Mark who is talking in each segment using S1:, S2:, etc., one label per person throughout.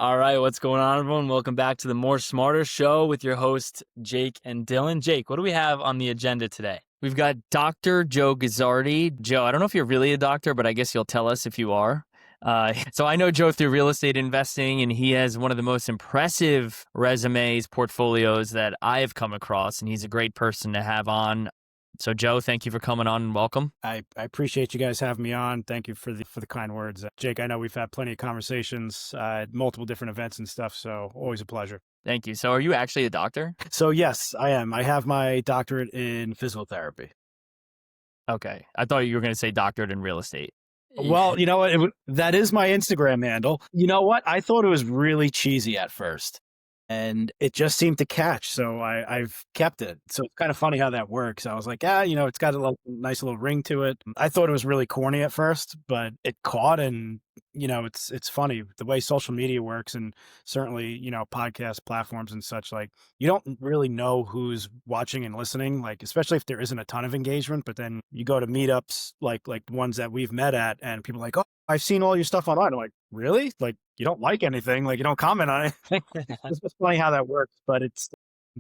S1: All right, what's going on, everyone? Welcome back to the More Smarter Show with your host, Jake and Dylan. Jake, what do we have on the agenda today? We've got Dr. Joe Guzzardi. Joe, I don't know if you're really a doctor, but I guess you'll tell us if you are. So I know Joe through real estate investing, and he has one of the most impressive resumes, portfolios that I have come across, and he's a great person to have on. So Joe, thank you for coming on and welcome.
S2: I appreciate you guys having me on. Thank you for the kind words. Jake, I know we've had plenty of conversations at multiple different events and stuff, so always a pleasure.
S1: Thank you. So are you actually a doctor?
S2: So yes, I am. I have my doctorate in physical therapy.
S1: Okay. I thought you were going to say doctorate in real estate.
S2: Well, you know what? That is my Instagram handle. You know what? I thought it was really cheesy at first, and it just seemed to catch. So I've kept it. So it's kind of funny how that works. I was like, it's got a nice little ring to it. I thought it was really corny at first, but it caught. And, it's funny the way social media works, and certainly, podcast platforms and such. Like, you don't really know who's watching and listening, like, especially if there isn't a ton of engagement. But then you go to meetups like the ones that we've met at, and people are like, oh, I've seen all your stuff online. I'm like, really? Like, you don't like anything? Like, you don't comment on anything? It's just funny how that works. But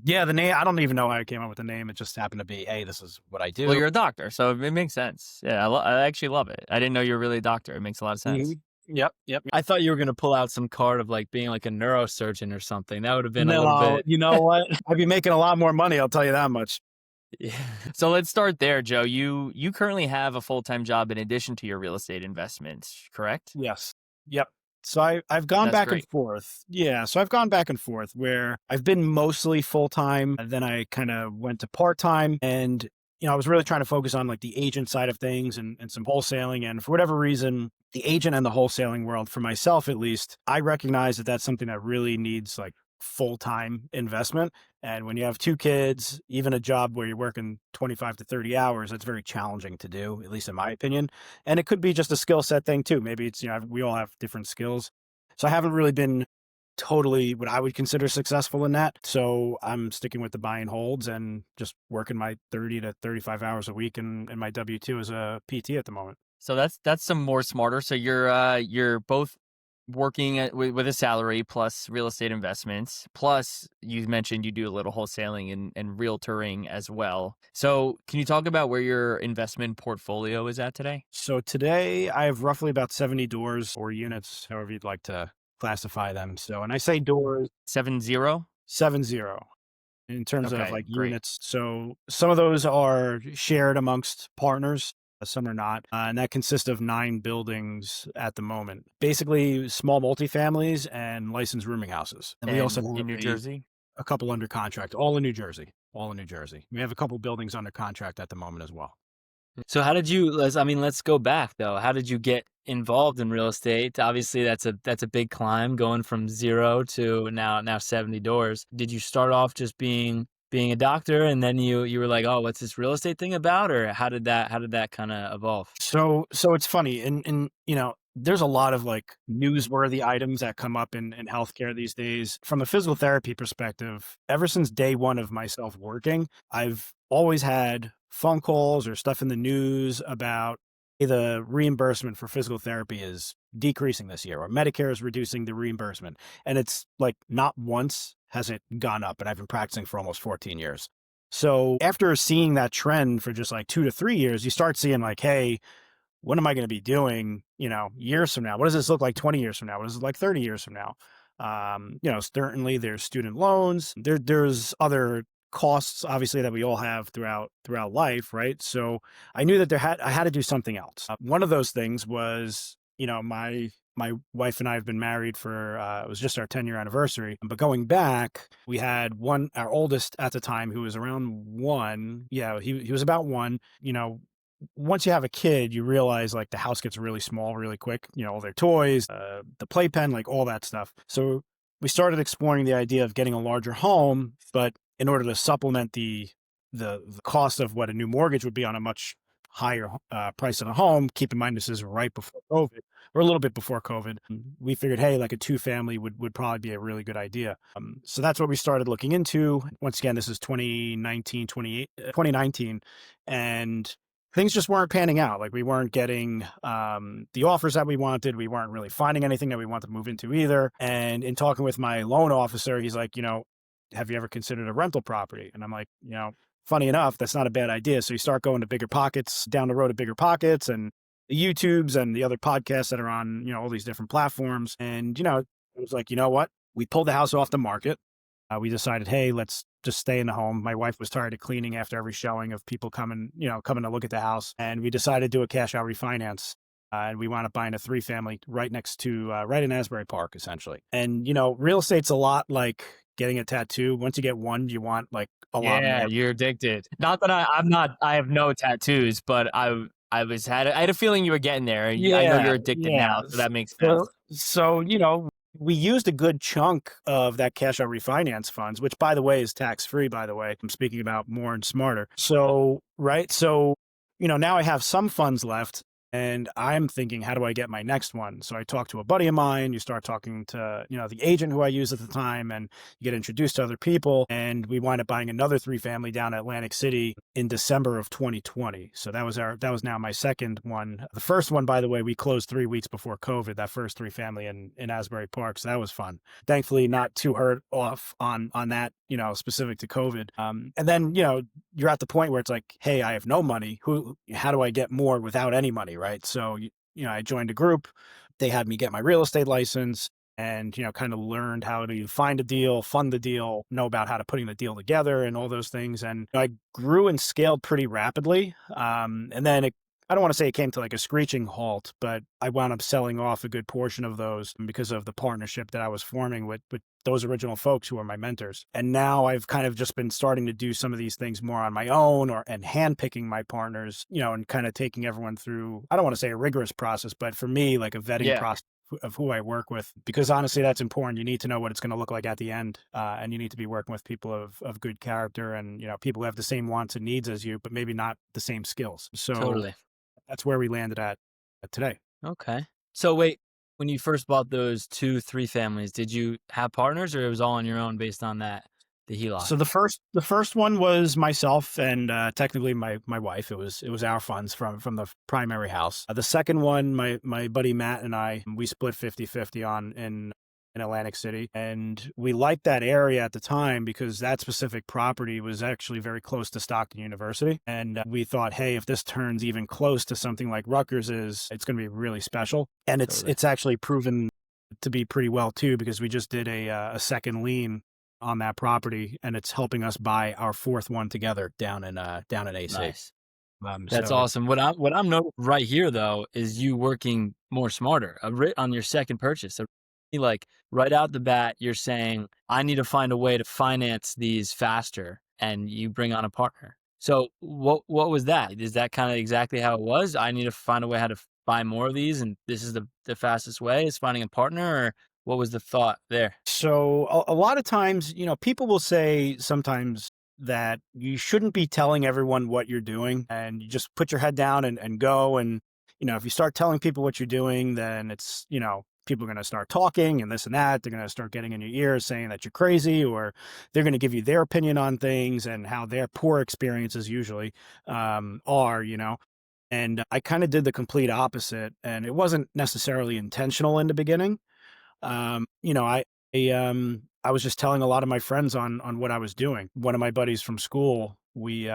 S2: the name, I don't even know how I came up with the name. It just happened to be, hey, this is what I do.
S1: Well, you're a doctor, so it makes sense. Yeah, I actually love it. I didn't know you were really a doctor. It makes a lot of sense.
S2: Yep.
S1: I thought you were going to pull out some card of like being like a neurosurgeon or something. That would have been a
S2: No,
S1: little bit.
S2: you know what? I'd be making a lot more money. I'll tell you that much.
S1: Yeah. So let's start there, Joe. You currently have a full-time job in addition to your real estate investments, correct?
S2: Yes. Yep. So I've gone
S1: That's
S2: back
S1: great.
S2: and forth. Yeah. So I've gone back and forth where I've been mostly full-time. Then I kind of went to part-time, and, I was really trying to focus on like the agent side of things and some wholesaling. And for whatever reason, the agent and the wholesaling world, for myself at least, I recognize that that's something that really needs like full-time investment. And when you have two kids, even a job where you're working 25 to 30 hours, that's very challenging to do, at least in my opinion. And it could be just a skill set thing too. Maybe it's, we all have different skills. So I haven't really been totally what I would consider successful in that. So I'm sticking with the buy and holds and just working my 30 to 35 hours a week in my W-2 as a PT at the moment.
S1: So that's some more smarter. So you're both working with a salary plus real estate investments, plus you mentioned you do a little wholesaling and realtoring as well. So can you talk about where your investment portfolio is at today?
S2: So today I have roughly about 70 doors or units, however you'd like to classify them. So, and I say doors,
S1: 70?
S2: 70 in terms of
S1: Okay,
S2: like
S1: great.
S2: units. So some of those are shared amongst partners. Some are not. And that consists of 9 buildings at the moment. Basically small multifamilies and licensed rooming houses. And we also
S1: in New
S2: have
S1: Jersey?
S2: a couple under contract, all in New Jersey. We have a couple buildings under contract at the moment as well.
S1: So how did let's go back though. How did you get involved in real estate? Obviously that's a big climb going from 0 to now 70 doors. Did you start off just being a doctor and then you were like, oh, what's this real estate thing about? Or how did that kind of evolve?
S2: So it's funny, and there's a lot of like newsworthy items that come up in healthcare these days. From a physical therapy perspective, ever since day one of myself working, I've always had phone calls or stuff in the news about the reimbursement for physical therapy is decreasing this year, or Medicare is reducing the reimbursement. And it's like not once has it gone up, and I've been practicing for almost 14 years. So after seeing that trend for just like 2 to 3 years, you start seeing like, hey, what am I going to be doing, years from now? What does this look like 20 years from now? What does it look like 30 years from now? Certainly there's student loans. There's other costs, obviously, that we all have throughout life, right? So I knew that I had to do something else. One of those things was, my wife and I have been married for, it was just our 10-year anniversary. But going back, we had our oldest at the time, who was around 1. Yeah, he was about 1. Once you have a kid, you realize like the house gets really small really quick, all their toys, the playpen, like all that stuff. So we started exploring the idea of getting a larger home, but in order to supplement the cost of what a new mortgage would be on a much higher price of a home, keep in mind this is right before COVID, or a little bit before COVID, we figured, hey, like a 2-family would probably be a really good idea. So that's what we started looking into. Once again, this is 2019, and things just weren't panning out. Like we weren't getting the offers that we wanted. We weren't really finding anything that we wanted to move into either. And in talking with my loan officer, he's like, have you ever considered a rental property? And I'm like, funny enough, that's not a bad idea. So you start going to Bigger Pockets, down the road to Bigger Pockets, and the YouTubes and the other podcasts that are on, all these different platforms. And, it was like, you know what? We pulled the house off the market. We decided, hey, let's just stay in the home. My wife was tired of cleaning after every showing of people coming to look at the house. And we decided to do a cash out refinance. And we wound up buying a 3-family right next to, right in Asbury Park, essentially. And, real estate's a lot like getting a tattoo. Once you get one, you want like a lot
S1: Yeah,
S2: more.
S1: you're addicted. Not that I'm not. I have no tattoos, but I had a feeling you were getting there. I know
S2: Yeah,
S1: you're addicted
S2: yeah.
S1: now, so that makes
S2: So,
S1: sense.
S2: so we used a good chunk of that cash out refinance funds, which by the way is tax free. By the way, I'm speaking about more and smarter. So, right. So, now I have some funds left and I'm thinking, how do I get my next one? So I talked to a buddy of mine. You start talking to, the agent who I used at the time, and you get introduced to other people. And we wind up buying another 3-family down in Atlantic City in December of 2020. So that was now my second one. The first one, by the way, we closed 3 weeks before COVID, that first 3-family in Asbury Park. So that was fun. Thankfully, not too hurt off on that, specific to COVID. And then, you're at the point where it's like, hey, I have no money. How do I get more without any money? Right. So, I joined a group. They had me get my real estate license and, kind of learned how to find a deal, fund the deal, know about how to putting the deal together and all those things. And I grew and scaled pretty rapidly. And then I don't want to say it came to like a screeching halt, but I wound up selling off a good portion of those because of the partnership that I was forming with those original folks who were my mentors. And now I've kind of just been starting to do some of these things more on my own and handpicking my partners, and kind of taking everyone through, I don't want to say a rigorous process, but for me, like a vetting
S1: Yeah,
S2: process of who I work with, because honestly, that's important. You need to know what it's going to look like at the end. And you need to be working with people of good character and, people who have the same wants and needs as you, but maybe not the same skills. So
S1: totally.
S2: that's where we landed at today.
S1: Okay. So wait, when you first bought those 2, 3 families, did you have partners, or it was all on your own based on the HELOC?
S2: So the first one was myself and technically my wife. It was our funds from the primary house. The second one, my buddy Matt and I, we split 50-50 on in Atlantic City, and we liked that area at the time because that specific property was actually very close to Stockton University, and we thought, hey, if this turns even close to something like Rutgers is, it's going to be really special, and
S1: Totally.
S2: it's actually proven to be pretty well too, because we just did a second lien on that property, and it's helping us buy our fourth one together down in AC.
S1: Nice. That's
S2: So it's
S1: awesome. What I'm noting right here though is you working more smarter on your second purchase. So, like right out the bat, you're saying I need to find a way to finance these faster, and you bring on a partner. So what was that? Is that kind of exactly how it was? I need to find a way how to buy more of these, and this is the fastest way is finding a partner, or what was the thought there?
S2: so a lot of times, people will say sometimes that you shouldn't be telling everyone what you're doing, and you just put your head down and go. And if you start telling people what you're doing, then it's people are going to start talking and this and that. They're going to start getting in your ears saying that you're crazy, or they're going to give you their opinion on things and how their poor experiences usually are. And I kind of did the complete opposite, and it wasn't necessarily intentional in the beginning. I was just telling a lot of my friends on what I was doing. One of my buddies from school, we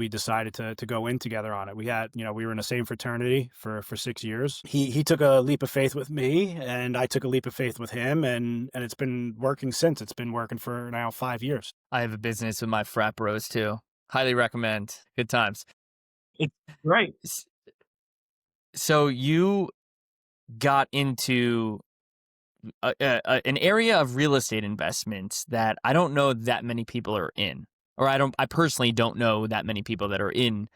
S2: decided to go in together on it. We had, we were in the same fraternity for 6 years. He took a leap of faith with me, and I took a leap of faith with him, and it's been working since. It's been working for now 5 years.
S1: I have a business with my frat bros too. Highly recommend. Good times. It,
S2: Right.
S1: s- so you got into an area of real estate investments that I don't know that many people are in, or I personally don't know that many people that are in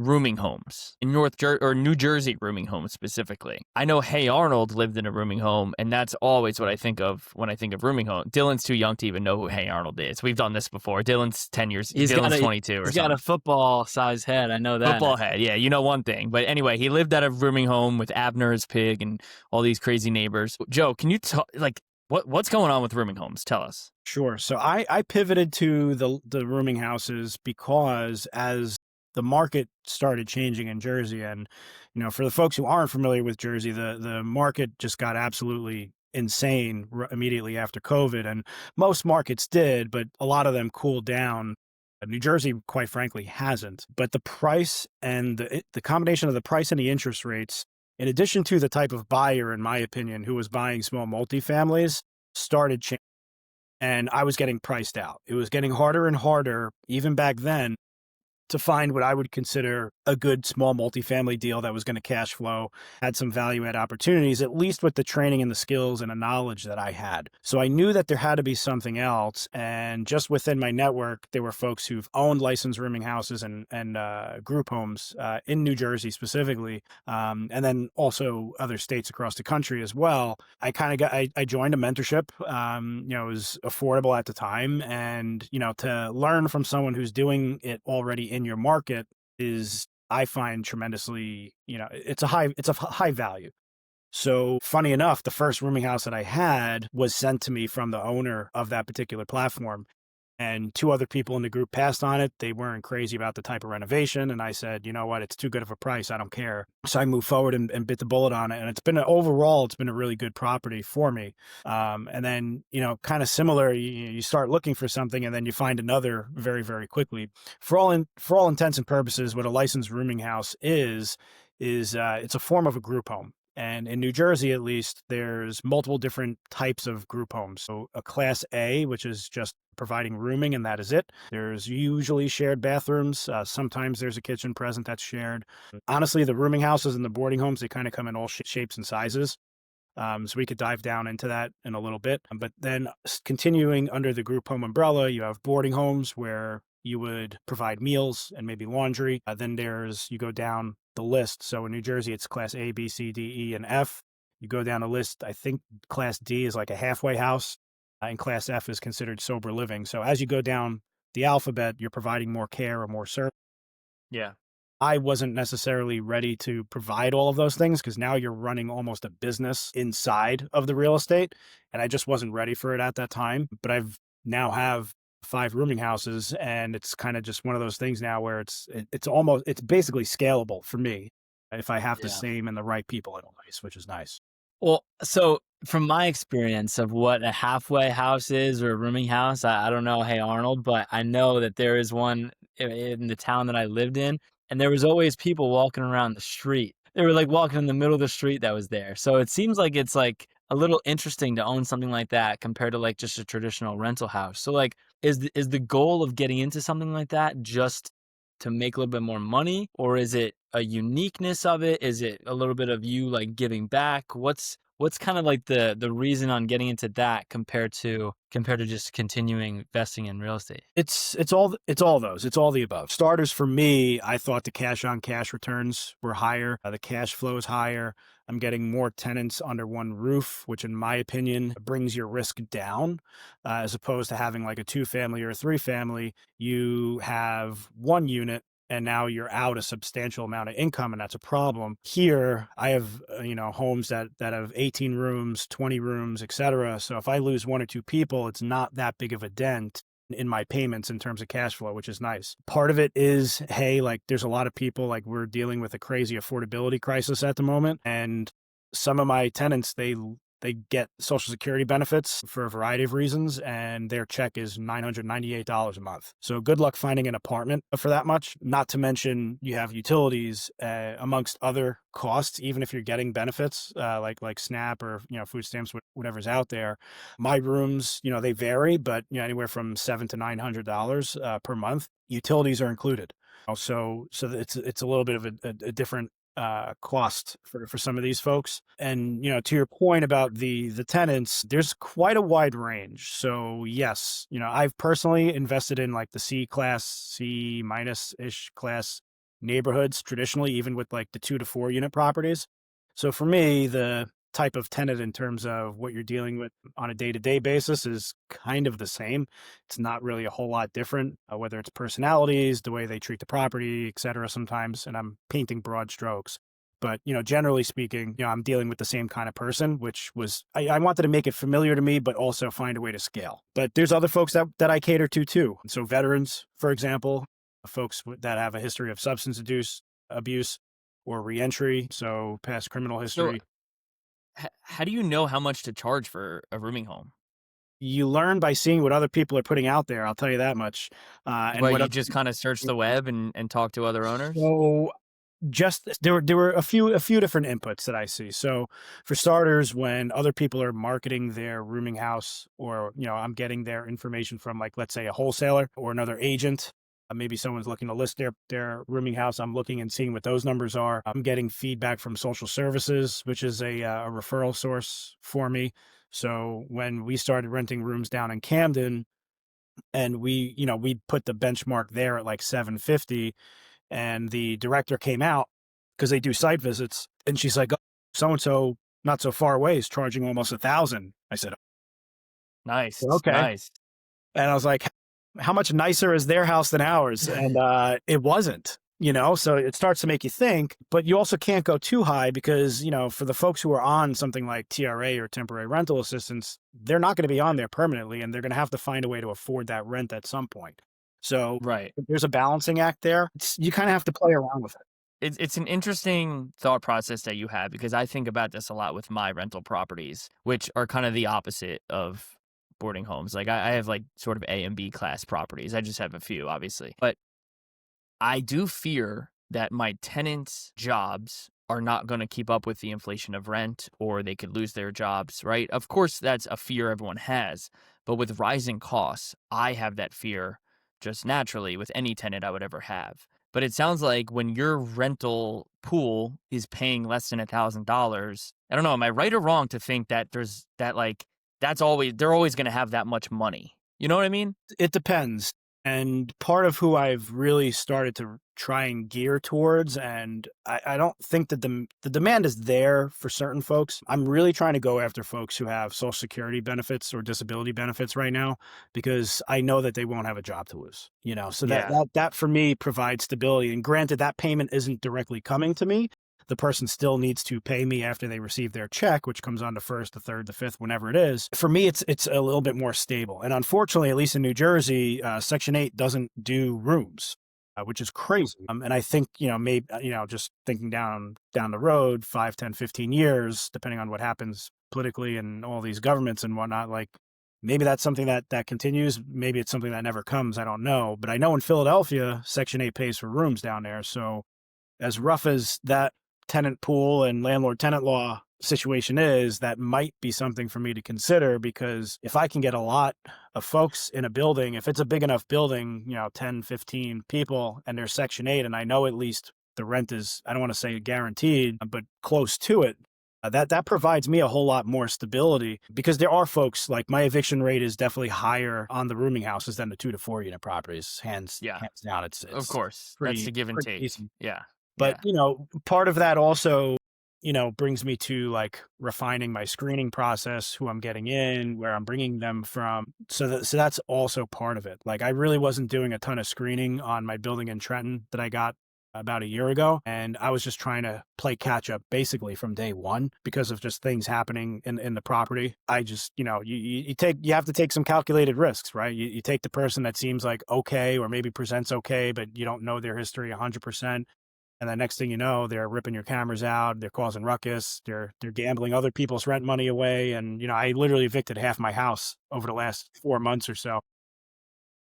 S1: rooming homes in New Jersey rooming homes specifically. I know Hey Arnold lived in a rooming home, and that's always what I think of when I think of rooming home. Dylan's too young to even know who Hey Arnold is. We've done this before. Dylan's 10 years. Dylan's 22 or He's got something. a football size head. I know that. Football head. Yeah, you know one thing. But anyway, he lived at a rooming home with Abner his pig and all these crazy neighbors. Joe, can you talk what's going on with rooming homes? Tell us.
S2: Sure. So I pivoted to the rooming houses because as the market started changing in Jersey. And, for the folks who aren't familiar with Jersey, the market just got absolutely insane immediately after COVID. And most markets did, but a lot of them cooled down. New Jersey, quite frankly, hasn't. But the price and the combination of the price and the interest rates, in addition to the type of buyer, in my opinion, who was buying small multifamilies, started changing. And I was getting priced out. It was getting harder and harder, even back then, to find what I would consider a good small multifamily deal that was going to cash flow, had some value add opportunities, at least with the training and the skills and the knowledge that I had. So I knew that there had to be something else. And just within my network, there were folks who've owned licensed rooming houses and group homes in New Jersey specifically, and then also other states across the country as well. I joined a mentorship. It was affordable at the time, and to learn from someone who's doing it already in your market is, I find, tremendously, it's a high value. So funny enough, the first rooming house that I had was sent to me from the owner of that particular platform. And two other people in the group passed on it. They weren't crazy about the type of renovation. And I said, you know what, it's too good of a price. I don't care. So I moved forward and bit the bullet on it. And overall, it's been a really good property for me. And then, kind of similar, you start looking for something and then you find another very, very quickly. For all intents and purposes, what a licensed rooming house is it's a form of a group home. And in New Jersey, at least, there's multiple different types of group homes. So a Class A, which is just providing rooming, and that is it. There's usually shared bathrooms. Sometimes there's a kitchen present that's shared. Honestly, the rooming houses and the boarding homes, they kind of come in all shapes and sizes. So we could dive down into that in a little bit. But then continuing under the group home umbrella, you have boarding homes where you would provide meals and maybe laundry. Then you go down the list. So in New Jersey, it's Class A, B, C, D, E, and F. You go down the list. I think Class D is like a halfway house, and Class F is considered sober living. So as you go down the alphabet, you're providing more care or more service.
S1: Yeah.
S2: I wasn't necessarily ready to provide all of those things because now you're running almost a business inside of the real estate. And I just wasn't ready for it at that time. But now have 5 rooming houses, and it's kind of just one of those things now where it's basically scalable for me if I have the
S1: Yeah.
S2: same and the right people in place, which is nice.
S1: Well, so from my experience of what a halfway house is or a rooming house, I don't know, hey Arnold, but I know that there is one in the town that I lived in, and there was always people walking around the street. They were like walking in the middle of the street that was there. So it seems like it's like a little interesting to own something like that compared to like just a traditional rental house. So like, is the goal of getting into something like that just to make a little bit more money, or is it a uniqueness of it? Is it a little bit of you like giving back? What's kind of like the reason on getting into that compared to just continuing investing in real estate?
S2: It's all those. It's all the above. Starters for me, I thought the cash on cash returns were higher. The cash flow is higher. I'm getting more tenants under one roof, which in my opinion brings your risk down, as opposed to having like a 2-family or a 3-family. You have one unit and now you're out a substantial amount of income, and that's a problem. Here, I have homes that have 18 rooms, 20 rooms, etc. So if I lose 1 or 2 people, it's not that big of a dent in my payments in terms of cash flow, which is nice. Part of it is, hey, like there's a lot of people, like we're dealing with a crazy affordability crisis at the moment, and some of my tenants, they get Social Security benefits for a variety of reasons, and their check is $998 a month. So good luck finding an apartment for that much. Not to mention you have utilities amongst other costs, even if you're getting benefits like SNAP or food stamps, whatever's out there. My rooms, they vary, but anywhere from $700 to $900 per month. Utilities are included. So it's a little bit of a different cost for some of these folks. And, to your point about the tenants, there's quite a wide range. So yes, I've personally invested in like the C class, C minus ish class neighborhoods traditionally, even with like the 2 to 4 unit properties. So for me, the type of tenant in terms of what you're dealing with on a day-to-day basis is kind of the same. It's not really a whole lot different, whether it's personalities, the way they treat the property, et cetera, sometimes, and I'm painting broad strokes. But, generally speaking, I'm dealing with the same kind of person, which was, I wanted to make it familiar to me, but also find a way to scale. But there's other folks that I cater to too. So veterans, for example, folks that have a history of abuse or reentry, so past criminal
S1: So,
S2: history.
S1: how do you know how much to charge for a rooming home?
S2: You learn by seeing what other people are putting out there. I'll tell you that much. And
S1: Well,
S2: what
S1: you
S2: other
S1: just kind of search the web and talk to other owners?
S2: so just there were a few different inputs that I see. So for starters, when other people are marketing their rooming house, or I'm getting their information from, like, let's say, a wholesaler or another agent. Maybe someone's looking to list their rooming house. I'm looking and seeing what those numbers are. I'm getting feedback from social services, which is a referral source for me. So when we started renting rooms down in Camden, and we put the benchmark there at like 750, and the director came out because they do site visits, and she's like, "Oh, so and so not so far away is charging almost 1,000." I said,
S1: Nice,
S2: "Okay,"
S1: nice.
S2: and I was like, "How much nicer is their house than ours?" And it wasn't. So it starts to make you think, but you also can't go too high because, for the folks who are on something like TRA or temporary rental assistance, they're not going to be on there permanently, and they're going to have to find a way to afford that rent at some point. So
S1: Right.
S2: there's a balancing act there. You kind of have to play around with it.
S1: It's an interesting thought process that you have because I think about this a lot with my rental properties, which are kind of the opposite of boarding homes. Like I have like sort of A and B class properties. I just have a few, obviously. But I do fear that my tenants' jobs are not going to keep up with the inflation of rent, or they could lose their jobs, right? Of course, that's a fear everyone has. But with rising costs, I have that fear just naturally with any tenant I would ever have. But it sounds like when your rental pool is paying less than $1,000, I don't know, am I right or wrong to think that there's that, like, they're always going to have that much money? You know what I mean?
S2: It depends. And part of who I've really started to try and gear towards, and I don't think that the demand is there for certain folks. I'm really trying to go after folks who have Social Security benefits or disability benefits right now, because I know that they won't have a job to lose. So that
S1: Yeah.
S2: that for me provides stability. And granted, that payment isn't directly coming to me. The person still needs to pay me after they receive their check, which comes on the first, the third, the fifth, whenever it is. For me, it's a little bit more stable. And unfortunately, at least in New Jersey, Section 8 doesn't do rooms, which is crazy. And I think, maybe, just thinking down the road, 5, 10, 15 years, depending on what happens politically and all these governments and whatnot, like, maybe that's something that continues. Maybe it's something that never comes. I don't know. But I know in Philadelphia, Section 8 pays for rooms down there. So as rough as that tenant pool and landlord tenant law situation is, that might be something for me to consider, because if I can get a lot of folks in a building, if it's a big enough building, 10, 15 people, and there's Section 8, and I know at least the rent is, I don't want to say guaranteed, but close to it, that provides me a whole lot more stability, because there are folks, like, my eviction rate is definitely higher on the rooming houses than the 2 to 4 unit properties. Hands
S1: Yeah.
S2: hands down, it's
S1: Of
S2: it's
S1: course. That's the
S2: pretty
S1: give and
S2: pretty
S1: take.
S2: decent.
S1: Yeah.
S2: But,
S1: Yeah.
S2: part of that also, brings me to, like, refining my screening process, who I'm getting in, where I'm bringing them from. So that's also part of it. Like, I really wasn't doing a ton of screening on my building in Trenton that I got about a year ago. And I was just trying to play catch up basically from day one, because of just things happening in the property. I just, you have to take some calculated risks, right? You take the person that seems like okay, or maybe presents okay, but you don't know their history 100%. And the next thing you know, they're ripping your cameras out. They're causing ruckus. They're gambling other people's rent money away. And, I literally evicted half my house over the last 4 months or so.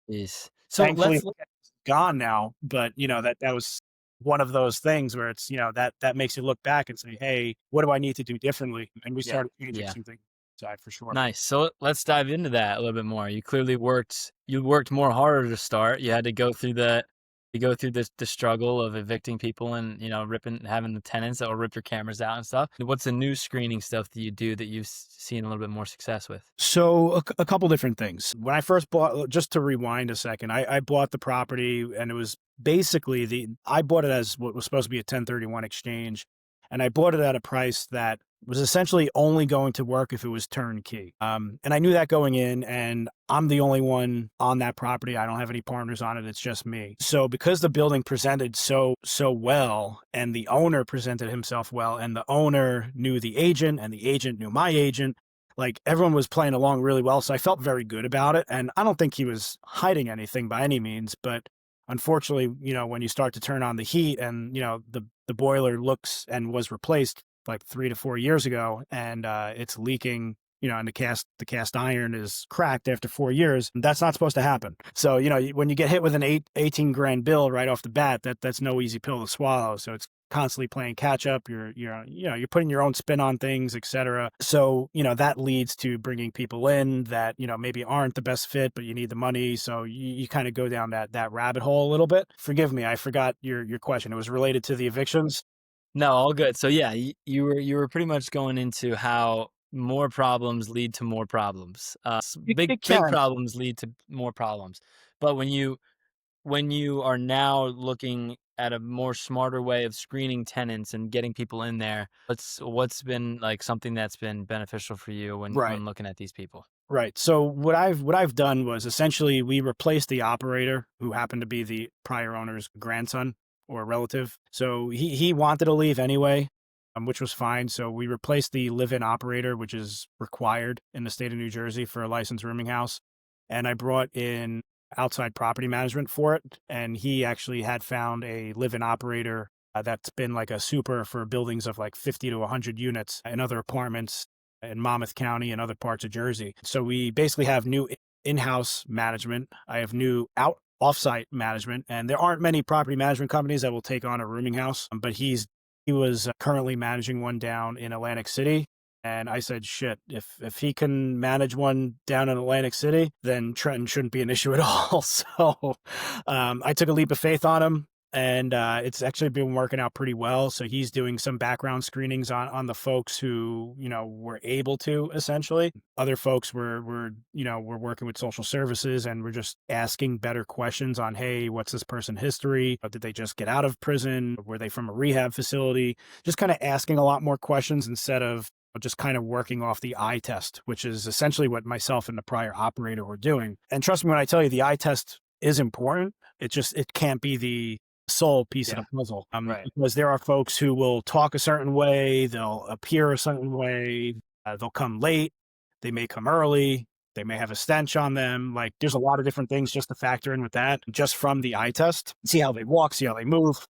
S1: Is so
S2: Thankfully,
S1: let's
S2: it's gone now. But, that was one of those things where it's, that makes you look back and say, hey, what do I need to do differently? And we
S1: Yeah.
S2: started changing
S1: Yeah.
S2: something side for sure.
S1: Nice. So let's dive into that a little bit more. You worked more harder to start. You had to go through the struggle of evicting people and, having the tenants that will rip your cameras out and stuff. What's the new screening stuff that you do that you've seen a little bit more success with?
S2: So a couple different things. When I first bought, just to rewind a second, I bought the property, and it was basically I bought it as what was supposed to be a 1031 exchange. And I bought it at a price that was essentially only going to work if it was turnkey. And I knew that going in, and I'm the only one on that property. I don't have any partners on it. It's just me. So because the building presented so well, and the owner presented himself well, and the owner knew the agent, and the agent knew my agent, like, everyone was playing along really well. So I felt very good about it. And I don't think he was hiding anything by any means, but Unfortunately, when you start to turn on the heat and, the boiler looks and was replaced like 3 to 4 years ago, and it's leaking, and the cast iron is cracked after 4 years. That's not supposed to happen. So, when you get hit with an 18 grand bill right off the bat, that's no easy pill to swallow. So it's constantly playing catch up. You're putting your own spin on things, etc. So, that leads to bringing people in that, maybe aren't the best fit, but you need the money. So you kind of go down that rabbit hole a little bit. Forgive me, I forgot your question. It was related to the evictions.
S1: No, all good. So yeah, you were pretty much going into how more problems lead to more problems. Big
S2: It
S1: big
S2: can.
S1: problems lead to more problems. But when you are now looking at a more smarter way of screening tenants and getting people in there, what's been like something that's been beneficial for you when
S2: Right.
S1: when looking at these people?
S2: Right. So what I've done was essentially we replaced the operator who happened to be the prior owner's grandson or relative. So he wanted to leave anyway, which was fine. So we replaced the live-in operator, which is required in the state of New Jersey for a licensed rooming house. And I brought in outside property management for it. And he actually had found a live-in operator that's been like a super for buildings of like 50 to 100 units and other apartments in Monmouth County and other parts of Jersey. So we basically have new in-house management. I have new offsite management, and there aren't many property management companies that will take on a rooming house. But he was currently managing one down in Atlantic City. And I said, shit, if he can manage one down in Atlantic City, then Trenton shouldn't be an issue at all. So I took a leap of faith on him, and it's actually been working out pretty well. So he's doing some background screenings on the folks who were able to. Essentially, other folks were working with social services, and we're just asking better questions on, hey, what's this person history? Did they just get out of prison? Were they from a rehab facility? Just kind of asking a lot more questions instead of just kind of working off the eye test, which is essentially what myself and the prior operator were doing. And trust me when I tell you, the eye test is important. It can't be the sole piece of
S1: Yeah.
S2: the puzzle.
S1: Right.
S2: Because there are folks who will talk a certain way, they'll appear a certain way, they'll come late, they may come early, they may have a stench on them. Like there's a lot of different things just to factor in with that, just from the eye test. See how they walk, see how they move.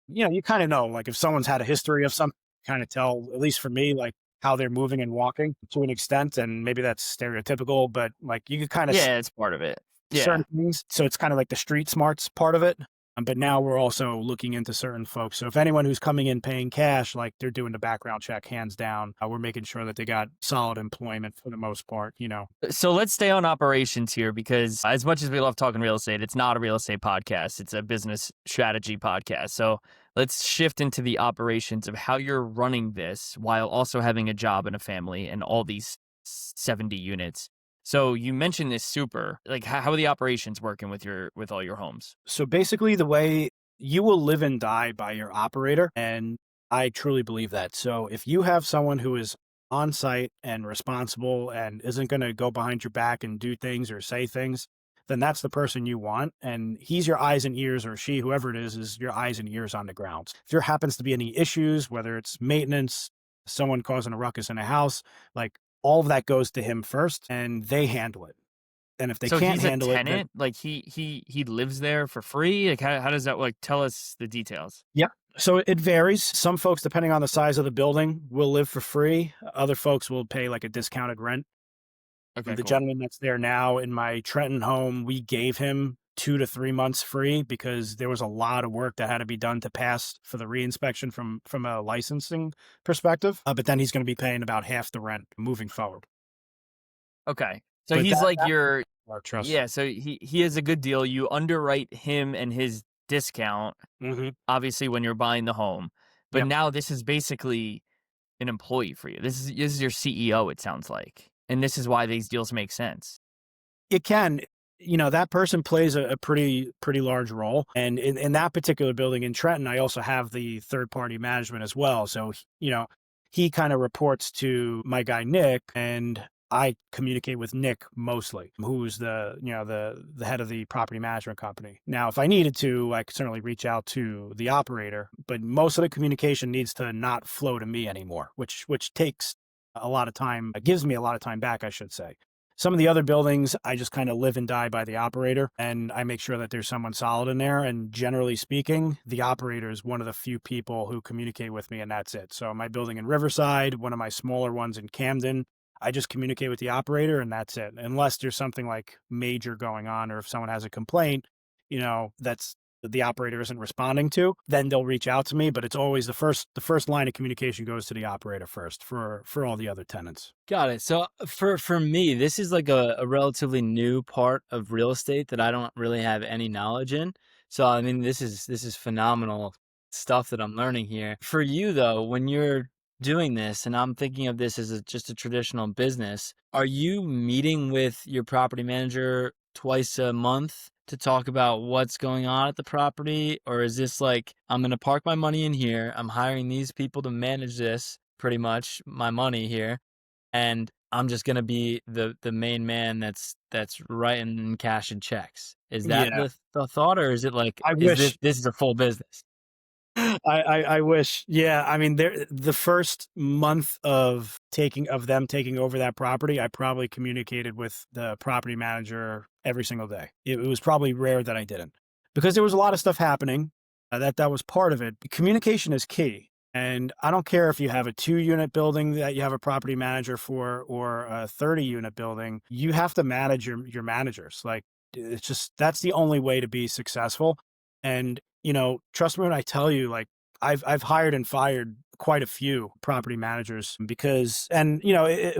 S2: You kind of know, like if someone's had a history of something, kind of tell, at least for me, like how they're moving and walking to an extent. And maybe that's stereotypical, but like you could kind of
S1: Yeah, it's part of it. Yeah.
S2: certain things. So it's kind of like the street smarts part of it. But now we're also looking into certain folks. So if anyone who's coming in paying cash, like they're doing the background check hands down, we're making sure that they got solid employment for the most part.
S1: So let's stay on operations here because as much as we love talking real estate, it's not a real estate podcast. It's a business strategy podcast. So let's shift into the operations of how you're running this while also having a job and a family and all these 70 units. So you mentioned this super, like how are the operations working with all your homes?
S2: So basically, the way you will live and die by your operator. And I truly believe that. So if you have someone who is on site and responsible and isn't going to go behind your back and do things or say things, then that's the person you want. And he's your eyes and ears, or she, whoever it is your eyes and ears on the ground. If there happens to be any issues, whether it's maintenance, someone causing a ruckus in a house, like all of that goes to him first and they handle it. And if they
S1: So
S2: can't
S1: he's a
S2: handle it, then
S1: tenant, like he lives there for free. Like how does that like tell us the details?
S2: yeah. So it varies. Some folks, depending on the size of the building, will live for free. Other folks will pay like a discounted rent.
S1: Okay,
S2: The
S1: cool.
S2: gentleman that's there now in my Trenton home, we gave him 2 to 3 months free because there was a lot of work that had to be done to pass for the reinspection from a licensing perspective. But then he's going to be paying about half the rent moving forward.
S1: Okay. So
S2: But
S1: he's like
S2: that's
S1: your
S2: our trust.
S1: yeah, so he has a good deal. You underwrite him and his discount,
S2: Hmm.
S1: obviously, when you're buying the home. But
S2: Yep.
S1: now this is basically an employee for you. This is your CEO, it sounds like. And this is why these deals make sense.
S2: It can. That person plays a pretty large role. And in that particular building in Trenton, I also have the third party management as well. So, he kind of reports to my guy, Nick, and I communicate with Nick mostly, who's the head of the property management company. Now, if I needed to, I could certainly reach out to the operator, but most of the communication needs to not flow to me anymore, which takes a lot of time, gives me a lot of time back, I should say. Some of the other buildings, I just kind of live and die by the operator, and I make sure that there's someone solid in there. And generally speaking, the operator is one of the few people who communicate with me, and that's it. So my building in Riverside, one of my smaller ones in Camden, I just communicate with the operator, and that's it. Unless there's something like major going on, or if someone has a complaint, that's the operator isn't responding to, then they'll reach out to me. But it's always the first line of communication goes to the operator first for all the other tenants.
S1: Got it. So for me, this is like a relatively new part of real estate that I don't really have any knowledge in. So I mean, this is phenomenal stuff that I'm learning here. For you though, when you're doing this, and I'm thinking of this as just a traditional business, are you meeting with your property manager twice a month to talk about what's going on at the property? Or is this like, I'm going to park my money in here, I'm hiring these people to manage this, pretty much my money here, and I'm just gonna be the main man that's writing cash and checks? Is that
S2: Yeah,
S1: the thought, or is it like,
S2: I
S1: is this
S2: wish.
S1: this is a full business?
S2: I wish. Yeah, I mean, the first month of them taking over that property, I probably communicated with the property manager every single day. It was probably rare that I didn't, because there was a lot of stuff happening. That was part of it. Communication is key, and I don't care if you have a 2-unit building that you have a property manager for, or a 30-unit building. You have to manage your managers. Like, it's just that's the only way to be successful. And trust me when I tell you, like, I've hired and fired quite a few property managers because, and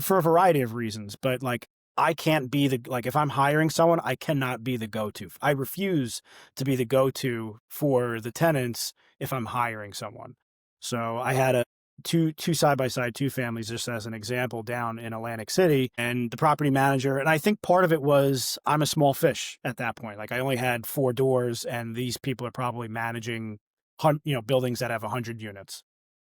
S2: for a variety of reasons, but like, I can't be like, if I'm hiring someone, I cannot be the go-to. I refuse to be the go-to for the tenants if I'm hiring someone. So I had a two side by side, two families, just as an example, down in Atlantic City, and the property manager. And I think part of it was I'm a small fish at that point. Like, I only had 4 doors, and these people are probably managing, buildings that have 100 units.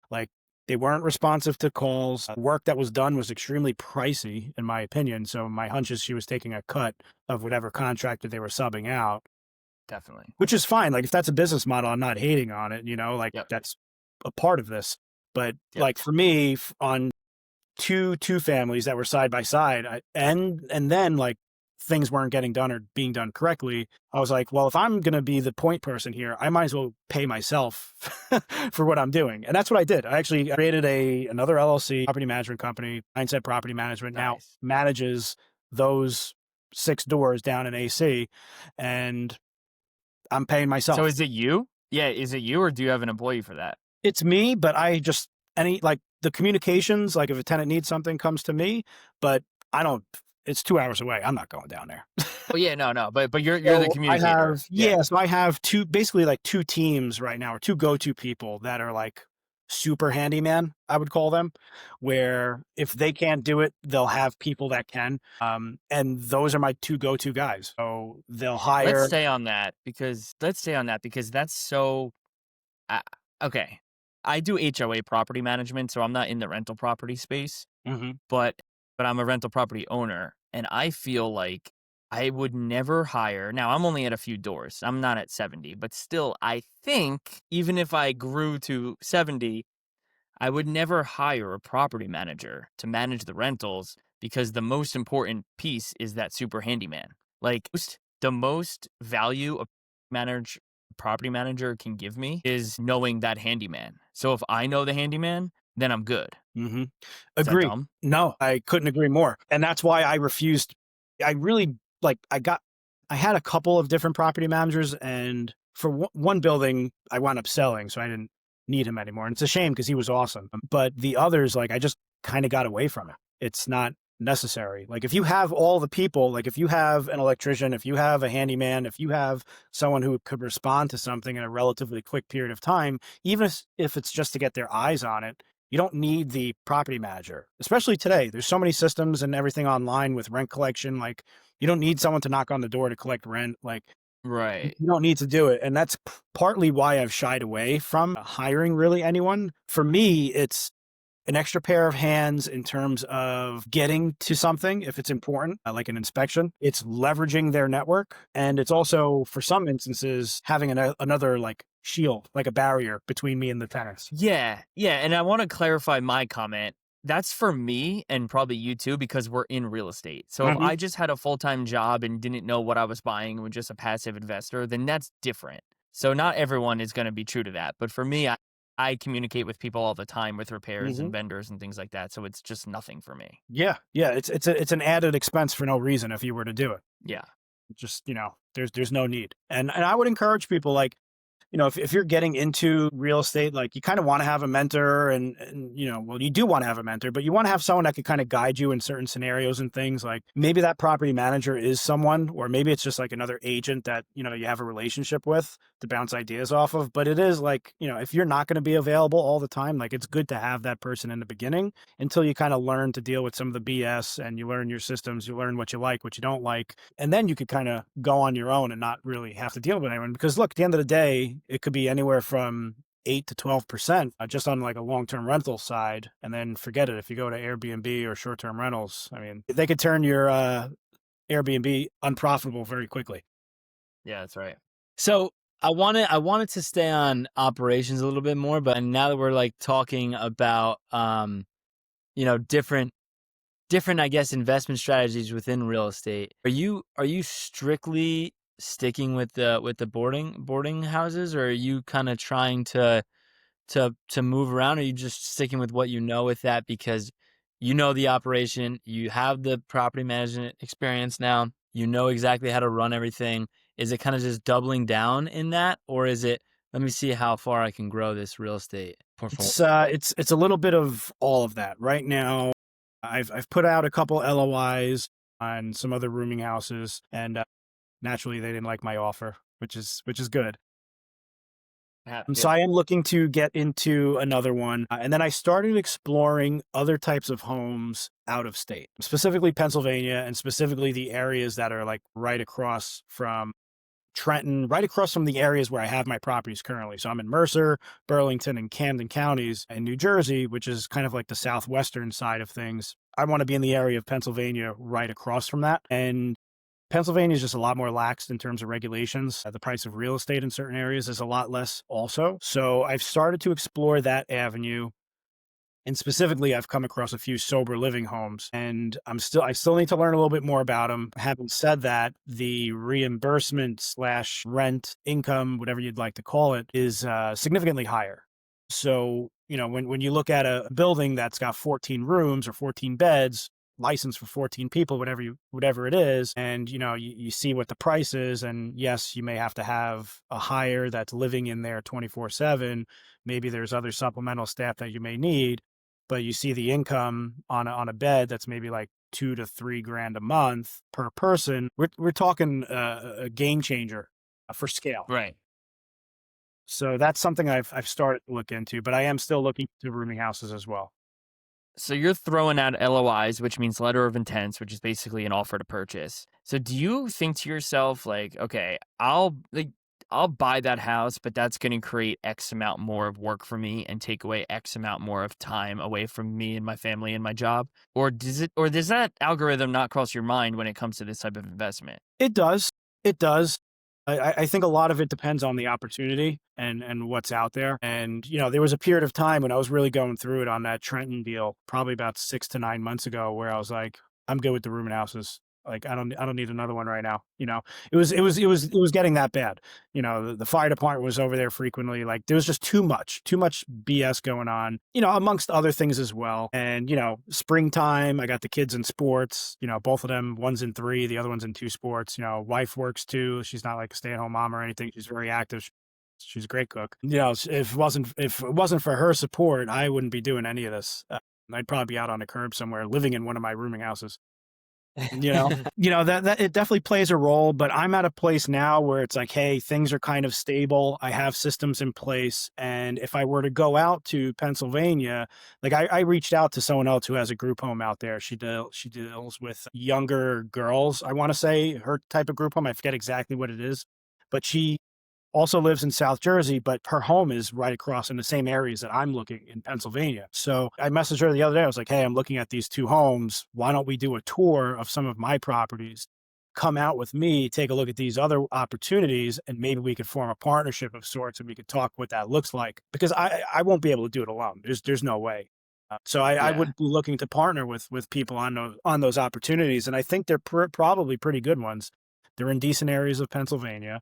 S2: Like, they weren't responsive to calls. Work that was done was extremely pricey, in my opinion. So my hunch is she was taking a cut of whatever contractor they were subbing out,
S1: Definitely.
S2: which is fine. Like, if that's a business model, I'm not hating on it. Like,
S1: Yep.
S2: that's a part of this. But
S1: Yep.
S2: like, for me, on two families that were side by side, and then, like, things weren't getting done or being done correctly, I was like, well, if I'm going to be the point person here, I might as well pay myself for what I'm doing. And that's what I did. I actually created another LLC, property management company. Mindset Property Management now
S1: Nice.
S2: manages those 6 doors down in AC, and I'm paying myself.
S1: So is it you? Yeah, is it you, or do you have an employee for that?
S2: It's me, but I just, like, the communications, like, if a tenant needs something, comes to me, but I don't, it's 2 hours away. I'm not going down there.
S1: Oh yeah, no, but you're the
S2: So
S1: communicator. Yeah.
S2: so I have basically like 2 teams right now, or 2 go-to people that are like super handyman, I would call them, where if they can't do it, they'll have people that can. And those are my 2 go-to guys. So they'll hire.
S1: Let's stay on that because that's so. Uh, okay, I do HOA property management, so I'm not in the rental property space,
S2: Mhm.
S1: but I'm a rental property owner, and I feel like I would never hire. Now I'm only at a few doors. I'm not at 70, but still, I think even if I grew to 70, I would never hire a property manager to manage the rentals, because the most important piece is that super handyman. Like, the most value a property manager can give me is knowing that handyman. So if I know the handyman, then I'm good.
S2: Mhm.
S1: Is that
S2: Agree.
S1: dumb?
S2: No, I couldn't agree more. And that's why I refused. I really, like, I had a couple of different property managers, and for one building, I wound up selling, so I didn't need him anymore. And it's a shame because he was awesome. But the others, like, I just kind of got away from it. It's not necessary. Like, if you have all the people, like, if you have an electrician, if you have a handyman, if you have someone who could respond to something in a relatively quick period of time, even if it's just to get their eyes on it, you don't need the property manager, especially today. There's so many systems and everything online with rent collection. Like, you don't need someone to knock on the door to collect rent. Like, you
S1: Right.
S2: don't need to do it. And that's partly why I've shied away from hiring really anyone. For me, it's an extra pair of hands in terms of getting to something if it's important, like an inspection. It's leveraging their network. And it's also, for some instances, having another, like, shield, like a barrier between me and the tenants.
S1: Yeah. And I want to clarify my comment. That's for me and probably you too, because we're in real estate. So if
S2: Hmm.
S1: I just had a full-time job and didn't know what I was buying and was just a passive investor, then that's different. So not everyone is going to be true to that. But for me, I communicate with people all the time with repairs
S2: Hmm.
S1: and vendors and things like that. So it's just nothing for me.
S2: Yeah, yeah. It's an added expense for no reason if you were to do it.
S1: Yeah.
S2: Just there's no need. And I would encourage people like if you're getting into real estate, like you kind of want to have a mentor and, well, you do want to have a mentor, but you want to have someone that could kind of guide you in certain scenarios and things like maybe that property manager is someone, or maybe it's just like another agent that, you have a relationship with to bounce ideas off of. But it is like, if you're not going to be available all the time, like it's good to have that person in the beginning until you kind of learn to deal with some of the BS and you learn your systems, you learn what you like, what you don't like. And then you could kind of go on your own and not really have to deal with anyone. Because look, at the end of the day, it could be anywhere from 8 to 12% just on like a long-term rental side. And then forget it. If you go to Airbnb or short-term rentals, I mean, they could turn your Airbnb unprofitable very quickly.
S1: Yeah, that's right. So I wanted to stay on operations a little bit more, but now that we're like talking about different I guess investment strategies within real estate. Are you strictly sticking with the boarding houses, or are you kind of trying to move around? Or are you just sticking with what you know with that because you know the operation, you have the property management experience now, you know exactly how to run everything? Is it kind of just doubling down in that, or is it let me see how far I can grow this real estate portfolio?
S2: It's a little bit of all of that. Right now, I've put out a couple LOIs on some other rooming houses, and naturally they didn't like my offer, which is good. So
S1: Yeah.
S2: I am looking to get into another one. And then I started exploring other types of homes out of state, specifically Pennsylvania and specifically the areas that are like right across from Trenton, right across from the areas where I have my properties currently. So I'm in Mercer, Burlington, and Camden counties in New Jersey, which is kind of like the southwestern side of things. I want to be in the area of Pennsylvania right across from that. And Pennsylvania is just a lot more lax in terms of regulations. The price of real estate in certain areas is a lot less also. So I've started to explore that avenue. And specifically, I've come across a few sober living homes, and I still need to learn a little bit more about them. Having said that, the reimbursement slash rent income, whatever you'd like to call it, is significantly higher. So, when you look at a building that's got 14 rooms or 14 beds, licensed for 14 people, whatever it is, and you see what the price is, and yes, you may have to have a hire that's living in there 24/7. Maybe there's other supplemental staff that you may need, but you see the income on a bed that's maybe like 2 to 3 grand a month per person. We're talking a game changer for scale.
S1: Right.
S2: So that's something I've started to look into, but I am still looking to rooming houses as well.
S1: So you're throwing out LOIs, which means letter of intents, which is basically an offer to purchase. So do you think to yourself like, okay, I'll buy that house, but that's going to create X amount more of work for me and take away X amount more of time away from me and my family and my job? Or does that algorithm not cross your mind when it comes to this type of investment?
S2: It does. It does. I think a lot of it depends on the opportunity and what's out there. And, there was a period of time when I was really going through it on that Trenton deal, probably about 6 to 9 months ago, where I was like, I'm good with the rooming houses. Like, I don't need another one right now. It was getting that bad. The fire department was over there frequently. Like there was just too much BS going on, amongst other things as well. And, springtime, I got the kids in sports, both of them, one's in three, the other one's in two sports. Wife works too. She's not like a stay-at-home mom or anything. She's very active. She's a great cook. If it wasn't for her support, I wouldn't be doing any of this. I'd probably be out on the curb somewhere, living in one of my rooming houses. That it definitely plays a role, but I'm at a place now where it's like, hey, things are kind of stable. I have systems in place. And if I were to go out to Pennsylvania, like I reached out to someone else who has a group home out there. She deals with younger girls. I want to say her type of group home. I forget exactly what it is, but she also lives in South Jersey, but her home is right across in the same areas that I'm looking in Pennsylvania. So I messaged her the other day. I was like, hey, I'm looking at these two homes. Why don't we do a tour of some of my properties? Come out with me, take a look at these other opportunities, and maybe we could form a partnership of sorts and we could talk what that looks like. Because I won't be able to do it alone. There's no way. So I
S1: Yeah.
S2: would be looking to partner with people on those opportunities, and I think they're probably pretty good ones. They're in decent areas of Pennsylvania,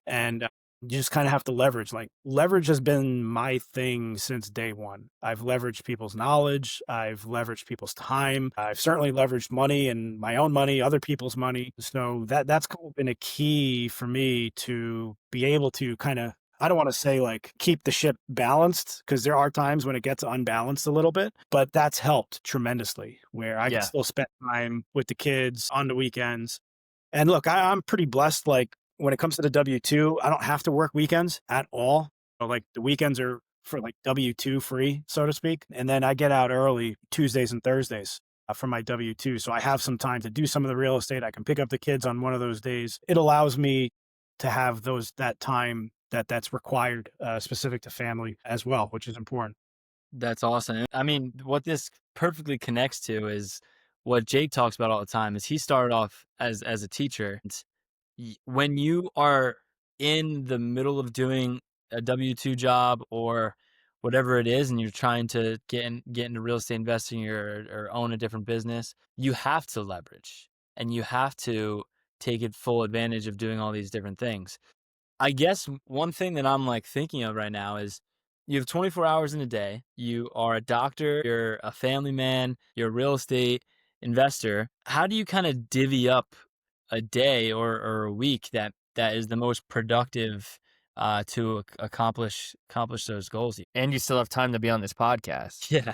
S2: and you just kind of have to leverage. Like leverage has been my thing since day one. I've leveraged people's knowledge. I've leveraged people's time. I've certainly leveraged money and my own money, other people's money. So that's kind of been a key for me to be able to kind of, I don't want to say like keep the ship balanced because there are times when it gets unbalanced a little bit, but that's helped tremendously where I can
S1: Yeah.
S2: still spend time with the kids on the weekends. And look, I'm pretty blessed. Like when it comes to the W-2, I don't have to work weekends at all. So, like the weekends are for like W-2 free, so to speak. And then I get out early Tuesdays and Thursdays for my W-2. So I have some time to do some of the real estate. I can pick up the kids on one of those days. It allows me to have that time that's required specific to family as well, which is important.
S1: That's awesome. I mean, what this perfectly connects to is what Jake talks about all the time is he started off as a teacher. And when you are in the middle of doing a W-2 job or whatever it is, and you're trying to get into real estate investing or own a different business, you have to leverage and you have to take it full advantage of doing all these different things. I guess one thing that I'm like thinking of right now is you have 24 hours in a day. You are a doctor, you're a family man, you're a real estate investor. How do you kind of divvy up a day or a week that is the most productive to accomplish those goals? And you still have time to be on this podcast. Yeah.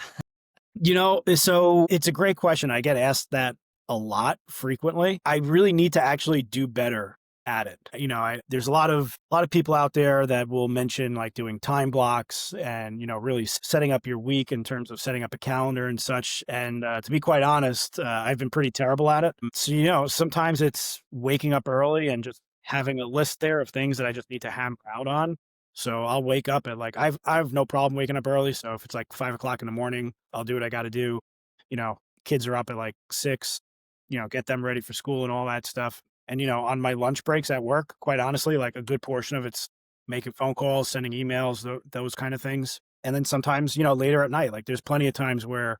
S2: So it's a great question. I get asked that a lot frequently. I really need to actually do better at it. There's a lot of people out there that will mention like doing time blocks and, really setting up your week in terms of setting up a calendar and such. And to be quite honest, I've been pretty terrible at it. So, sometimes it's waking up early and just having a list there of things that I just need to hammer out on. So I'll wake up at like I have no problem waking up early. So if it's like 5 o'clock in the morning, I'll do what I got to do. You know, Kids are up at like 6. Get them ready for school and all that stuff. And on my lunch breaks at work, quite honestly, like a good portion of it's making phone calls, sending emails, those kind of things. And then sometimes later at night, like there's plenty of times where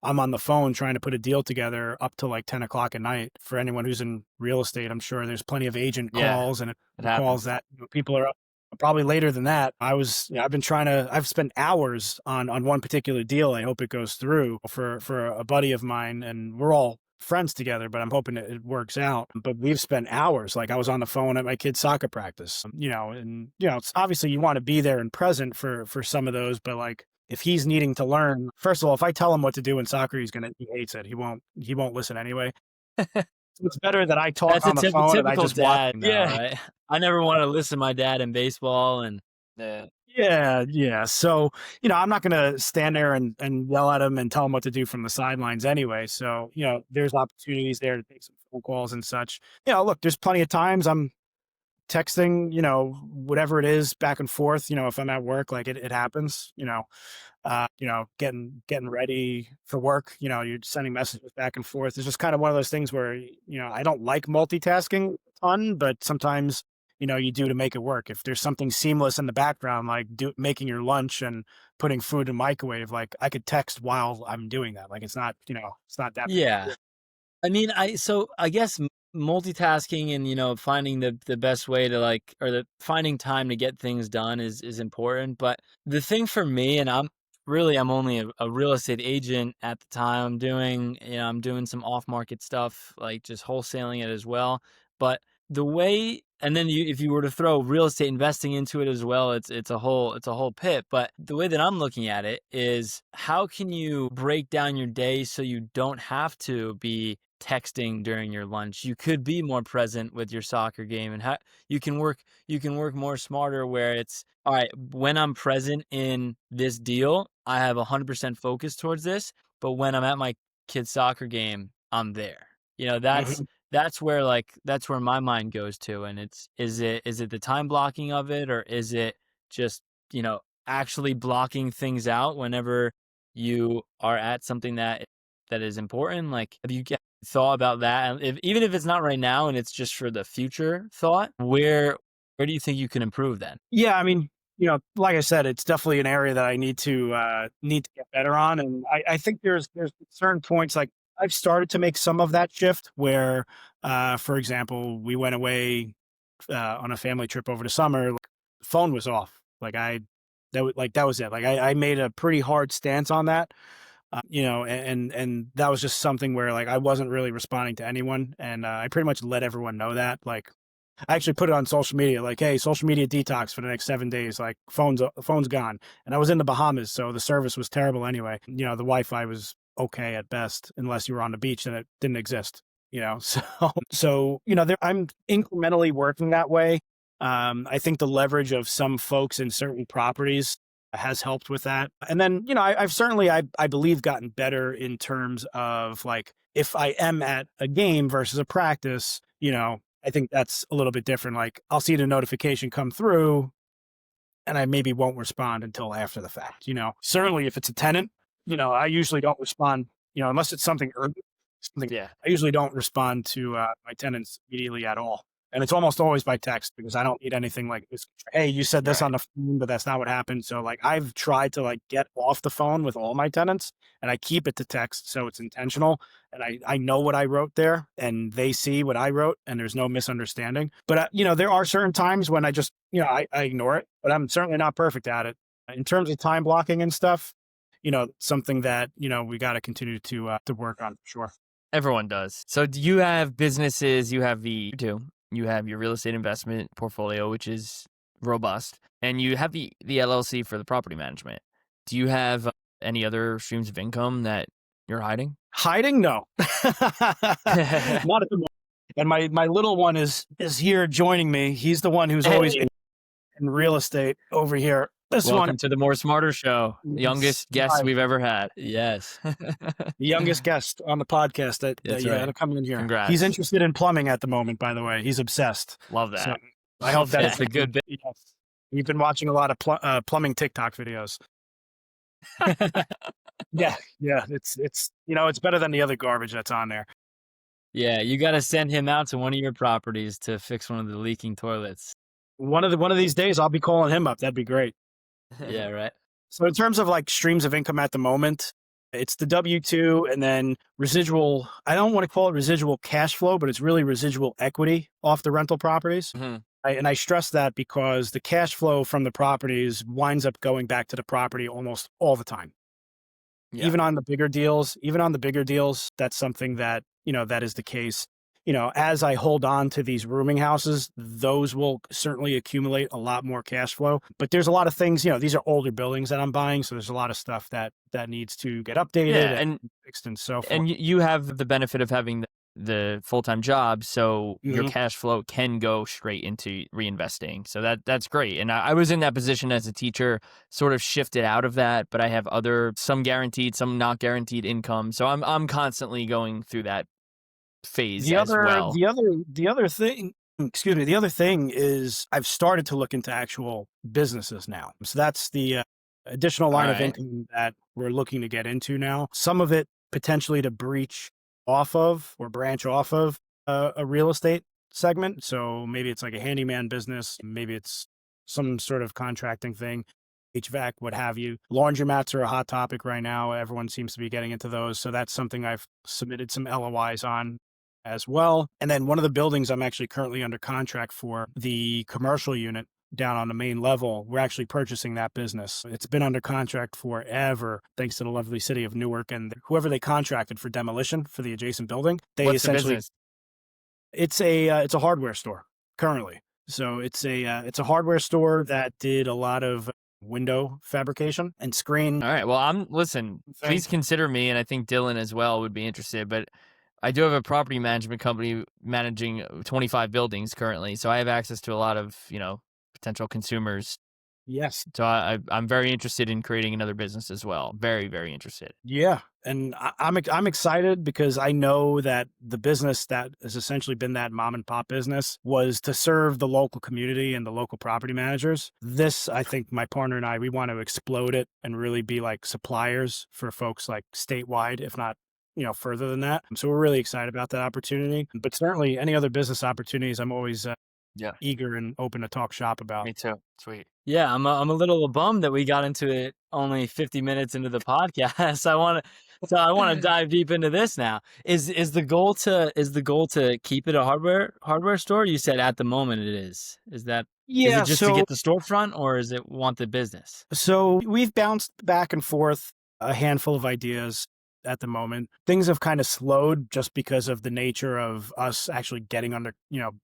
S2: I'm on the phone trying to put a deal together up to like 10 o'clock at night. For anyone who's in real estate, I'm sure there's plenty of agent
S1: Yeah,
S2: calls and
S1: it
S2: calls
S1: happens.
S2: that people are up probably later than that. I've spent hours on one particular deal. I hope it goes through for a buddy of mine, and we're all friends together, but I'm hoping it works out. But we've spent hours. Like I was on the phone at my kid's soccer practice, and it's obviously you want to be there and present for some of those, but like if he's needing to learn, first of all, if I tell him what to do in soccer, he hates it. He won't listen anyway. So it's better that I talk
S1: That's a
S2: on the phone and I
S1: typical
S2: just watch.
S1: dad, though,
S2: Yeah.
S1: right? I never want to listen to my dad in baseball, and yeah.
S2: Yeah, yeah. So, I'm not going to stand there and yell at him and tell him what to do from the sidelines anyway. So, there's opportunities there to take some phone calls and such. Look, there's plenty of times I'm texting, whatever it is back and forth, if I'm at work, like it happens, getting ready for work, you're sending messages back and forth. It's just kind of one of those things where, I don't like multitasking a ton, but sometimes, you do to make it work. If there's something seamless in the background, like making your lunch and putting food in the microwave, like I could text while I'm doing that. Like it's not that big.
S1: Yeah. I mean, I guess multitasking and finding the best way to like or the finding time to get things done is important. But the thing for me, and I'm only a real estate agent at the time. I'm doing some off market stuff like just wholesaling it as well. But the way and then if you were to throw real estate investing into it as well, it's a whole pit. But the way that I'm looking at it is how can you break down your day so you don't have to be texting during your lunch. You could be more present with your soccer game and how you can work more smarter where it's all right, when I'm present in this deal, I have 100% focus towards this, but when I'm at my kid's soccer game, I'm there. You know, that's
S2: Mhm.
S1: that's where my mind goes to, and is it the time blocking of it, or is it just, actually blocking things out whenever you are at something that is important? Like, have you thought about that? And even if it's not right now and it's just for the future thought, where do you think you can improve then?
S2: Yeah, I mean, like I said, it's definitely an area that I need to get better on. And I think there's certain points like I've started to make some of that shift where, for example, we went away on a family trip over the summer. Like, phone was off. That was it. Like I made a pretty hard stance on that. And that was just something where like I wasn't really responding to anyone, and I pretty much let everyone know that. Like I actually put it on social media, like, hey, social media detox for the next 7 days. Like phone's gone. And I was in the Bahamas, so the service was terrible anyway. The Wi-Fi was okay at best, unless you were on the beach and it didn't exist. I'm incrementally working that way. I think the leverage of some folks in certain properties has helped with that. And then, I've certainly, I believe, gotten better in terms of like, if I am at a game versus a practice, I think that's a little bit different. Like I'll see the notification come through and I maybe won't respond until after the fact. Certainly if it's a tenant, I usually don't respond, unless it's something urgent.
S1: Yeah.
S2: I usually don't respond to my tenants immediately at all. And it's almost always by text because I don't need anything like this. Hey, you said this
S1: Right.
S2: on the phone, but that's not what happened. So like I've tried to like get off the phone with all my tenants and I keep it to text. So it's intentional. And I know what I wrote there and they see what I wrote and there's no misunderstanding. But, there are certain times when I just, I ignore it, but I'm certainly not perfect at it. In terms of time blocking and stuff, something that, we got to continue to work on for sure.
S1: Everyone does. So do you have businesses? You have you have your real estate investment portfolio, which is robust, and you have the LLC for the property management. Do you have any other streams of income that you're hiding?
S2: Hiding? No. Not at the moment. And my little one is here joining me. He's the one who's always in real estate over here. This
S1: Welcome
S2: one,
S1: to the More Smarter Show. Youngest guest we've ever had.
S3: Yes.
S2: the youngest guest on the podcast
S3: That's right.
S2: to come in here.
S1: Congrats.
S2: He's interested in plumbing at the moment, by the way. He's obsessed.
S1: Love that.
S2: So I hope
S1: It's a good bit.
S2: Yes. We've been watching a lot of plumbing TikTok videos. Yeah. It's better than the other garbage that's on there.
S1: Yeah, you got to send him out to one of your properties to fix one of the leaking toilets.
S2: One of these days, I'll be calling him up. That'd be great.
S3: Yeah, right.
S2: So in terms of like streams of income at the moment, it's the W-2 and then residual. I don't want to call it residual cash flow, but it's really residual equity off the rental properties.
S1: Mm-hmm.
S2: And I stress that because the cash flow from the properties winds up going back to the property almost all the time.
S1: Yeah.
S2: Even on the bigger deals, that's something that, that is the case. As I hold on to these rooming houses, those will certainly accumulate a lot more cash flow. But there's a lot of things, these are older buildings that I'm buying. So there's a lot of stuff that needs to get updated and fixed and so forth.
S1: And you have the benefit of having the full-time job, so your cash flow can go straight into reinvesting. So that's great. And I was in that position as a teacher, sort of shifted out of that, but I have some guaranteed, some not guaranteed income. So I'm constantly going through that phase as well.
S2: The other thing is I've started to look into actual businesses now. So that's the additional line of income that we're looking to get into now. Some of it potentially to branch off of a real estate segment. So maybe it's like a handyman business. Maybe it's some sort of contracting thing, HVAC, what have you. Laundromats are a hot topic right now. Everyone seems to be getting into those. So that's something I've submitted some LOIs on as well. And then one of the buildings I'm actually currently under contract for, the commercial unit down on the main level, we're actually purchasing that business. It's been under contract forever, thanks to the lovely city of Newark and whoever they contracted for demolition for the adjacent building.
S1: What's the business?
S2: It's a hardware store currently. So it's a hardware store that did a lot of window fabrication and screen.
S1: All right. Well, please consider me, and I think Dylan as well would be interested, but I do have a property management company managing 25 buildings currently. So I have access to a lot of, potential consumers.
S2: Yes.
S1: So I'm very interested in creating another business as well. Very, very interested.
S2: Yeah. And I'm excited because I know that the business that has essentially been that mom and pop business was to serve the local community and the local property managers. This, I think my partner and we want to explode it and really be like suppliers for folks like statewide, if not, further than that. So we're really excited about that opportunity. But certainly any other business opportunities, I'm always
S1: Yeah.
S2: eager and open to talk shop about.
S1: Me too. Sweet. Yeah, I'm a little bummed that we got into it only 50 minutes into the podcast. I want to dive deep into this now. Is the goal to keep it a hardware store? You said at the moment it is. Is it
S2: Yeah,
S1: just to get the storefront, or is it want the business?
S2: so we've bounced back and forth a handful of ideas at the moment. Things have kind of slowed just because of the nature of us actually getting under,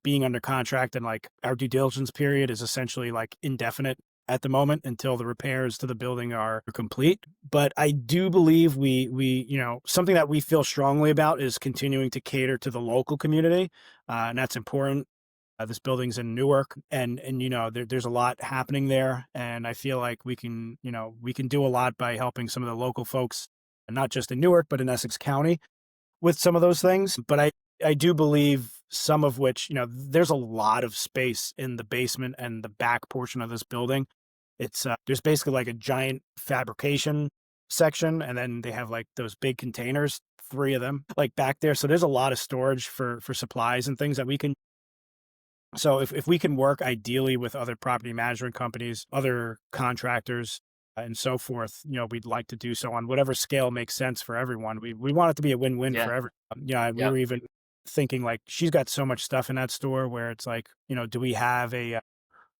S2: being under contract, and like our due diligence period is essentially like indefinite at the moment until the repairs to the building are complete. But I do believe something that we feel strongly about is continuing to cater to the local community, and that's important. This building's in Newark, and there's a lot happening there, and I feel like we can do a lot by helping some of the local folks, not just in Newark but in Essex County, with some of those things. But I do believe some of which, there's a lot of space in the basement and the back portion of this building. It's there's basically like a giant fabrication section, and then they have like those big containers, 3 of them, like back there. So there's a lot of storage for supplies and things that we can. So if we can work ideally with other property management companies, other contractors, and so forth, we'd like to do so on whatever scale makes sense for everyone. We want it to be a win-win for
S1: Yeah.
S2: everyone. Yeah, we
S1: Yep.
S2: were even thinking like she's got so much stuff in that store where it's like, do we have I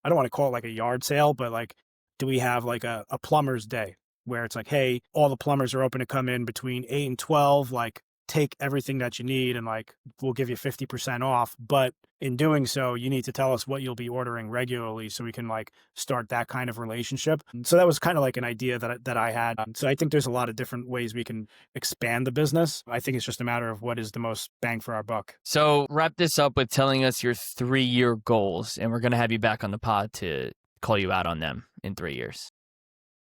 S2: don't want to call it like a yard sale, but like, do we have like a plumber's day where it's like, hey, all the plumbers are open to come in between 8 and 12, like take everything that you need and like we'll give you 50% off. But in doing so, you need to tell us what you'll be ordering regularly so we can like start that kind of relationship. And so that was kind of like an idea that I had. So I think there's a lot of different ways we can expand the business. I think it's just a matter of what is the most bang for our buck.
S1: So wrap this up with telling us your 3-year goals, and we're gonna have you back on the pod to call you out on them in 3 years.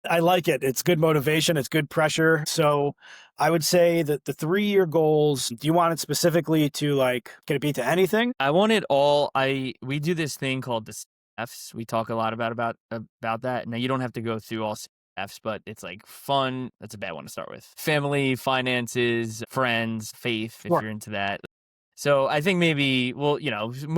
S2: I like it. It's good motivation. It's good pressure. So I would say that the 3-year goals, do you want it specifically to like, can it be to anything?
S1: I want it all. We do this thing called the F's. We talk a lot about that. Now you don't have to go through all F's, but it's like fun. That's a bad one to start with. Family, finances, friends, faith, if
S2: Sure.
S1: you're into that. So I think maybe, well,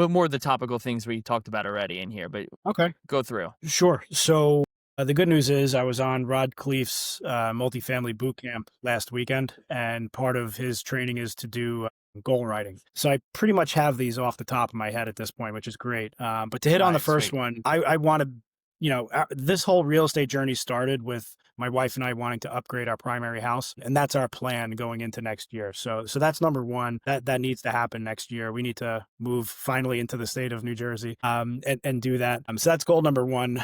S1: more of the topical things we talked about already in here, but
S2: Okay.
S1: go through.
S2: Sure. So the good news is I was on Rod Cleef's multifamily boot camp last weekend, and part of his training is to do goal writing. So I pretty much have these off the top of my head at this point, which is great. But to hit on the
S1: Nice,
S2: first
S1: sweet.
S2: one, I want to, this whole real estate journey started with my wife and I wanting to upgrade our primary house, and that's our plan going into next year. So that's number one. That needs to happen next year. We need to move finally into the state of New Jersey, and do that. So that's goal number one.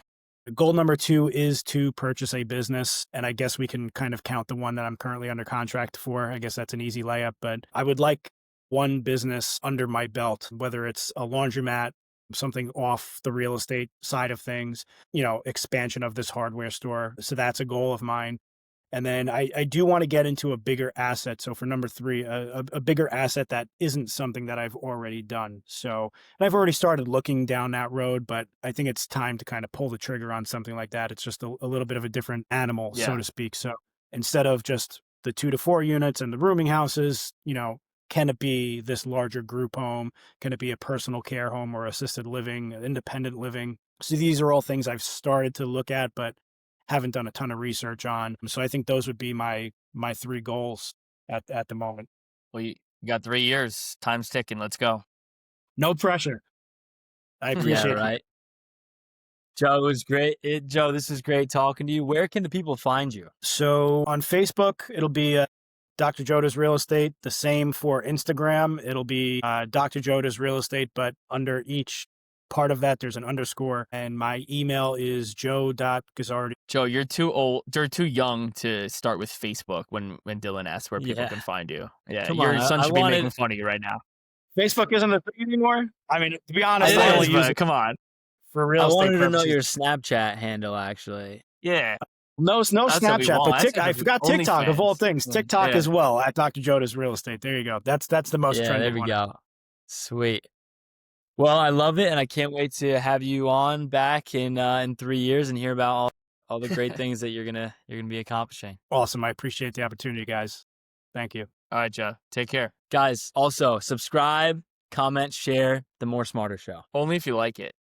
S2: Goal number two is to purchase a business. And I guess we can kind of count the one that I'm currently under contract for. I guess that's an easy layup, but I would like one business under my belt, whether it's a laundromat, something off the real estate side of things, expansion of this hardware store. So that's a goal of mine. And then I do want to get into a bigger asset. So for number three, a bigger asset that isn't something that I've already done. So, and I've already started looking down that road, but I think it's time to kind of pull the trigger on something like that. It's just a little bit of a different animal, so
S1: Yeah.
S2: to speak. So instead of just the 2 to 4 units and the rooming houses, can it be this larger group home? Can it be a personal care home or assisted living, independent living? So these are all things I've started to look at, but haven't done a ton of research on. So I think those would be my 3 goals at the moment.
S1: Well, you got 3 years. Time's ticking. Let's go.
S2: No pressure. I
S1: Yeah,
S2: appreciate it.
S1: right. Joe, it was great. Joe, this is great talking to you. Where can the people find you?
S2: So on Facebook, it'll be Dr. Joda's Real Estate. The same for Instagram. It'll be Dr. Joda's Real Estate, but under each part of that, there's an underscore. And my email is joe.guzzardi.
S1: Joe, you're too old. You're too young to start with Facebook when Dylan asks where people
S2: Yeah.
S1: can find you. Yeah,
S2: Come
S1: your
S2: on,
S1: son
S2: I
S1: should be making
S2: wanted-
S1: fun of you right now.
S2: Facebook isn't a thing anymore. I mean, to be honest,
S1: It
S2: I only
S1: is,
S2: use
S1: but
S2: it
S1: come on.
S2: for real
S1: I
S2: estate
S1: wanted to know
S2: purposes.
S1: your Snapchat handle, actually. Yeah.
S2: No
S1: That's what we
S2: Snapchat,
S1: want.
S2: but
S1: That's
S2: I
S1: what
S2: forgot
S1: the
S2: TikTok of all
S1: OnlyFans.
S2: things. TikTok
S1: Yeah.
S2: as well at Dr. Joda's Real Estate. There you go. That's the most
S1: Yeah,
S2: trending
S1: there we
S2: one.
S1: go. Sweet. Well, I love it, and I can't wait to have you on back in 3 years and hear about all the great things that you're gonna be accomplishing.
S2: Awesome. I appreciate the opportunity, guys. Thank you.
S1: All right, Joe. Take care. Guys, also subscribe, comment, share the More Smarter Show. Only if you like it.